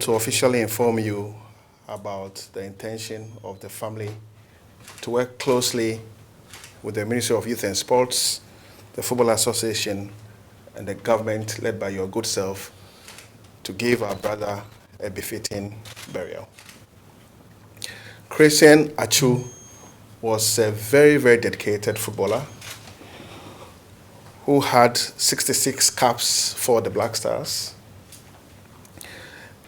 To officially inform you about the intention of the family to work closely with the Ministry of Youth and Sports, the Football Association, and the government led by your good self to give our brother a befitting burial. President Atsu was a very, very dedicated footballer who had 66 caps for the Black Stars.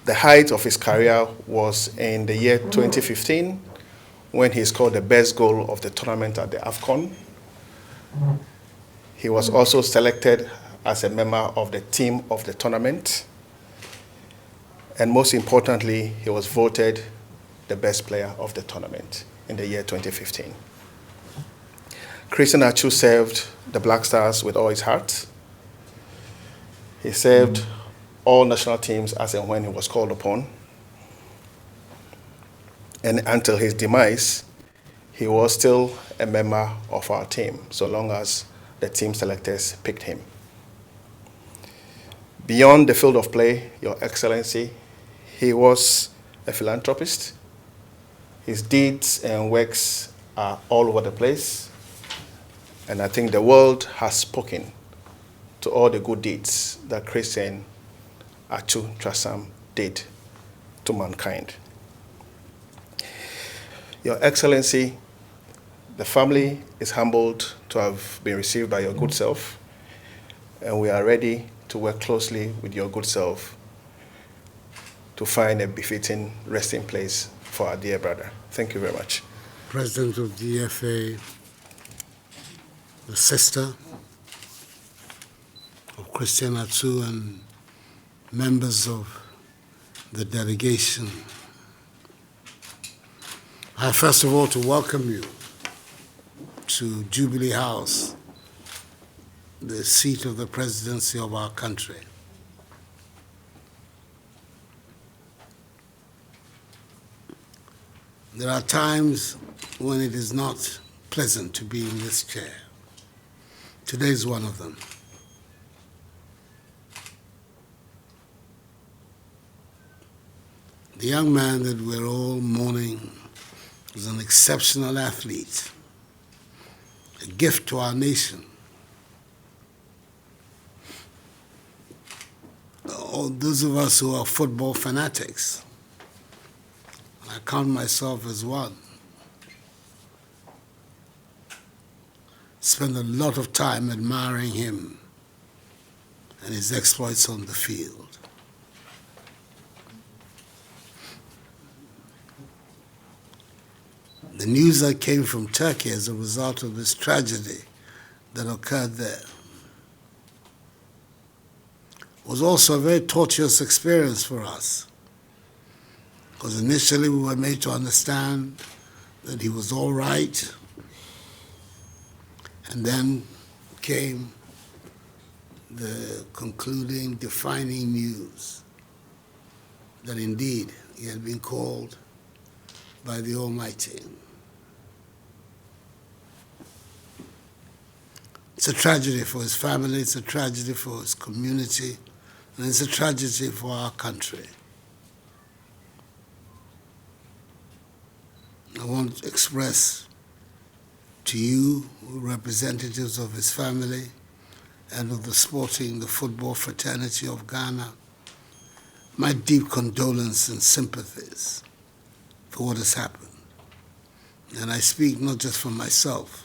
The height of his career was in the year 2015 when he scored the best goal of the tournament at the AFCON. He was also selected as a member of the team of the tournament. And most importantly, he was voted the best player of the tournament in the year 2015. President Atsu served the Black Stars with all his heart. He served all national teams as and when he was called upon. And until his demise, he was still a member of our team, so long as the team selectors picked him. Beyond the field of play, Your Excellency, he was a philanthropist. His deeds and works are all over the place. And I think the world has spoken to all the good deeds that President Atsu Trasam did to mankind. Your Excellency, the family is humbled to have been received by your good self, and we are ready to work closely with your good self to find a befitting resting place for our dear brother. Thank you very much. President of the FA, the sister of President Atsu, and members of the delegation. I first of all to welcome you to Jubilee House, the seat of the presidency of our country. There are times when it is not pleasant to be in this chair. Today is one of them. The young man that we're all mourning was an exceptional athlete, a gift to our nation. All those of us who are football fanatics, I count myself as one, spend a lot of time admiring him and his exploits on the field. The news that came from Turkey as a result of this tragedy that occurred there was also a very tortuous experience for us, because initially we were made to understand that he was all right, and then came the concluding, defining news that indeed he had been called by the Almighty. It's a tragedy for his family, it's a tragedy for his community, and it's a tragedy for our country. I want to express to you, representatives of his family and of the football fraternity of Ghana, my deep condolence and sympathies for what has happened. And I speak not just for myself,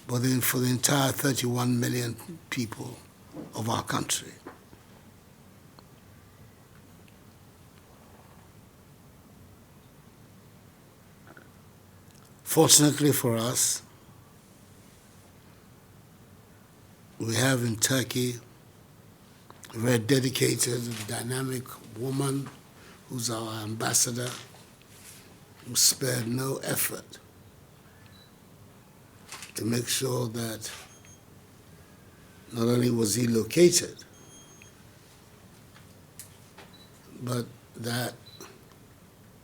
but for the entire 31 million people of our country. Fortunately for us, we have in Turkey a very dedicated, dynamic woman who's our ambassador, who spared no effort to make sure that not only was he located, but that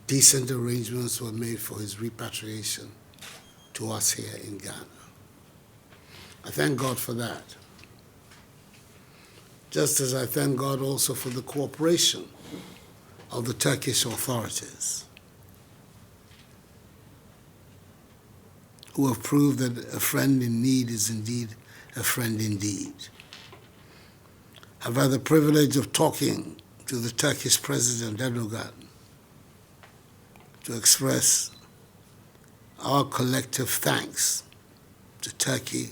decent arrangements were made for his repatriation to us here in Ghana. I thank God for that. Just as I thank God also for the cooperation of the Turkish authorities, who have proved that a friend in need is indeed a friend indeed. I've had the privilege of talking to the Turkish President Erdogan to express our collective thanks to Turkey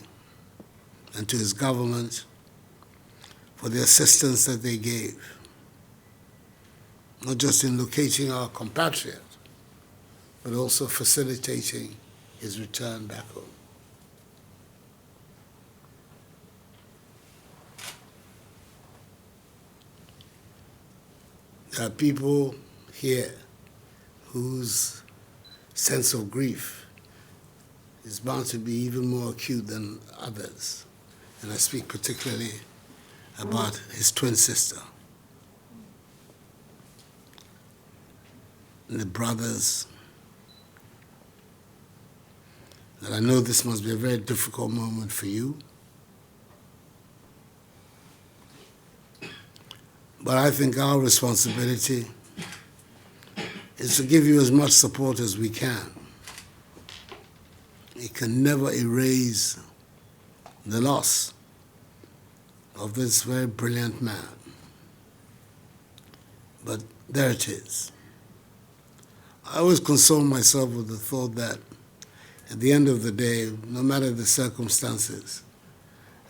and to his government for the assistance that they gave, not just in locating our compatriot, but also facilitating his return back home. There are people here whose sense of grief is bound to be even more acute than others. And I speak particularly about his twin sister, and the brothers. And I know this must be a very difficult moment for you. But I think our responsibility is to give you as much support as we can. It can never erase the loss of this very brilliant man. But there it is. I always console myself with the thought that at the end of the day, no matter the circumstances,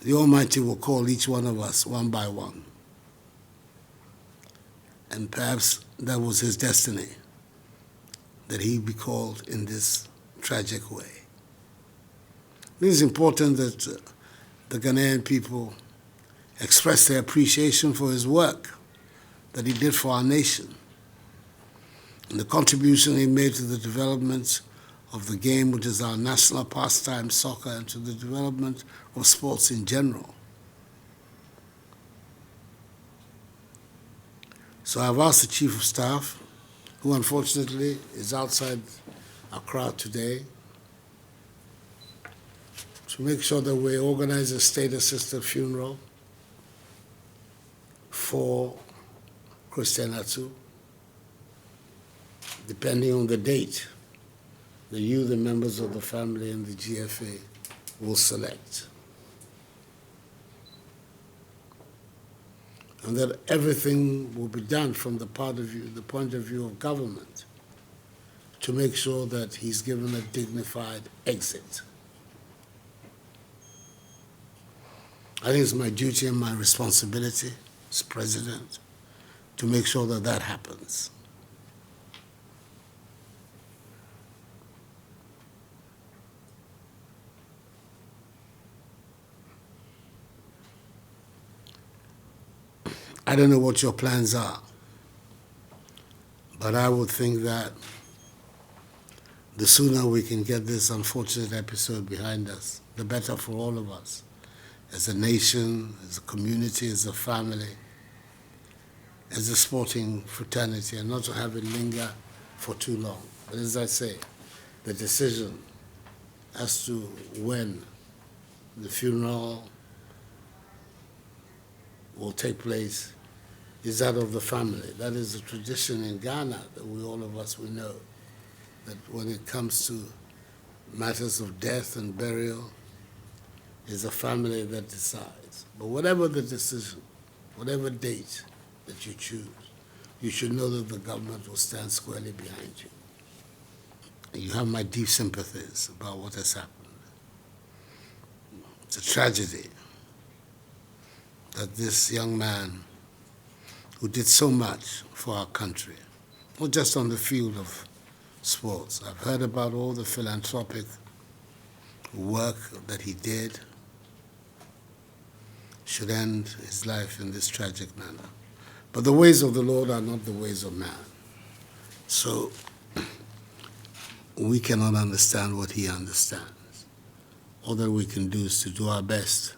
the Almighty will call each one of us one by one. And perhaps that was his destiny, that he be called in this tragic way. It is important that the Ghanaian people express their appreciation for his work that he did for our nation and the contribution he made to the development of the game, which is our national pastime, soccer, and to the development of sports in general. So I've asked the Chief of Staff, who unfortunately is outside our crowd today, to make sure that we organize a state-assisted funeral for Christian Atsu, depending on the date that you, the members of the family, and the GFA will select. And that everything will be done from the point of view of government to make sure that he's given a dignified exit. I think it's my duty and my responsibility as president to make sure that that happens. I don't know what your plans are, but I would think that the sooner we can get this unfortunate episode behind us, the better for all of us, as a nation, as a community, as a family, as a sporting fraternity, and not to have it linger for too long. But as I say, the decision as to when the funeral will take place is that of the family. That is a tradition in Ghana that all of us know, that when it comes to matters of death and burial, it's a family that decides. But whatever the decision, whatever date that you choose, you should know that the government will stand squarely behind you. And you have my deep sympathies about what has happened. It's a tragedy that this young man who did so much for our country, not just on the field of sports. I've heard about all the philanthropic work that he did, should end his life in this tragic manner. But the ways of the Lord are not the ways of man. So we cannot understand what he understands. All that we can do is to do our best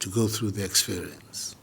to go through the experience.